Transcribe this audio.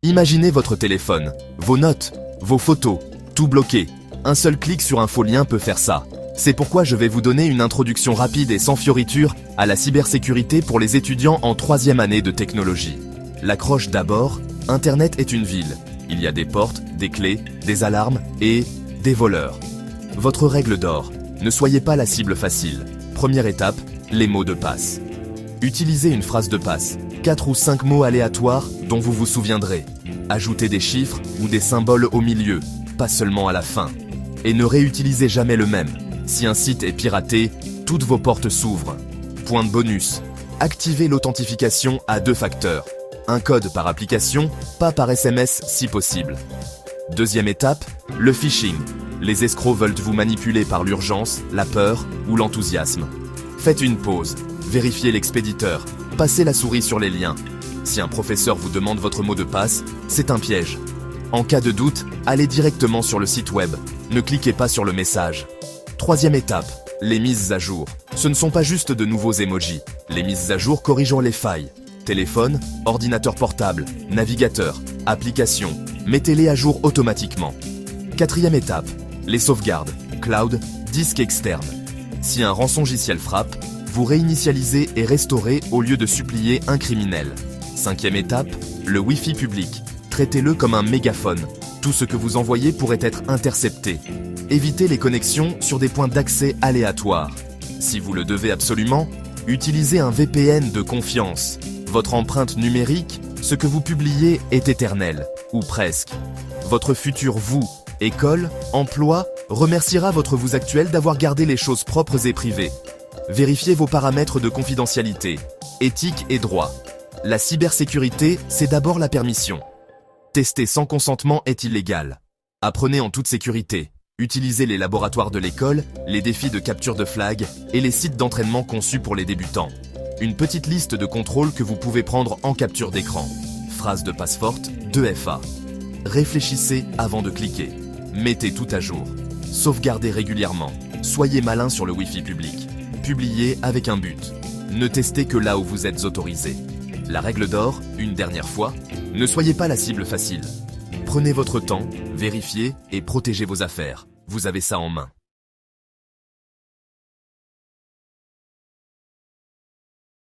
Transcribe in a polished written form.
Imaginez votre téléphone, vos notes, vos photos, tout bloqué. Un seul clic sur un faux lien peut faire ça. C'est pourquoi je vais vous donner une introduction rapide et sans fioritures à la cybersécurité pour les étudiants en 3e année de technologie. L'accroche d'abord, Internet est une ville. Il y a des portes, des clés, des alarmes et des voleurs. Votre règle d'or, ne soyez pas la cible facile. Première étape, les mots de passe. Utilisez une phrase de passe, 4 ou 5 mots aléatoires dont vous vous souviendrez. Ajoutez des chiffres ou des symboles au milieu, pas seulement à la fin. Et ne réutilisez jamais le même. Si un site est piraté, toutes vos portes s'ouvrent. Point de bonus, activez l'authentification à 2 facteurs. Un code par application, pas par SMS si possible. Deuxième étape, le phishing. Les escrocs veulent vous manipuler par l'urgence, la peur ou l'enthousiasme. Faites une pause, vérifiez l'expéditeur, passez la souris sur les liens. Si un professeur vous demande votre mot de passe, c'est un piège. En cas de doute, allez directement sur le site web. Ne cliquez pas sur le message. Troisième étape, les mises à jour. Ce ne sont pas juste de nouveaux emojis. Les mises à jour corrigeant les failles. Téléphone, ordinateur portable, navigateur, application. Mettez-les à jour automatiquement. Quatrième étape, les sauvegardes, cloud, disque externe. Si un rançongiciel frappe, vous réinitialisez et restaurez au lieu de supplier un criminel. Cinquième étape, le Wi-Fi public. Traitez-le comme un mégaphone. Tout ce que vous envoyez pourrait être intercepté. Évitez les connexions sur des points d'accès aléatoires. Si vous le devez absolument, utilisez un VPN de confiance. Votre empreinte numérique, ce que vous publiez est éternel, ou presque. Votre futur vous, école, emploi, remerciera votre vous actuel d'avoir gardé les choses propres et privées. Vérifiez vos paramètres de confidentialité, éthique et droit. La cybersécurité, c'est d'abord la permission. Tester sans consentement est illégal. Apprenez en toute sécurité. Utilisez les laboratoires de l'école, les défis de capture de flag et les sites d'entraînement conçus pour les débutants. Une petite liste de contrôles que vous pouvez prendre en capture d'écran. Phrase de passe forte, 2FA. Réfléchissez avant de cliquer. Mettez tout à jour. Sauvegardez régulièrement. Soyez malin sur le Wi-Fi public. Publiez avec un but. Ne testez que là où vous êtes autorisé. La règle d'or, une dernière fois, ne soyez pas la cible facile. Prenez votre temps, vérifiez et protégez vos affaires. Vous avez ça en main.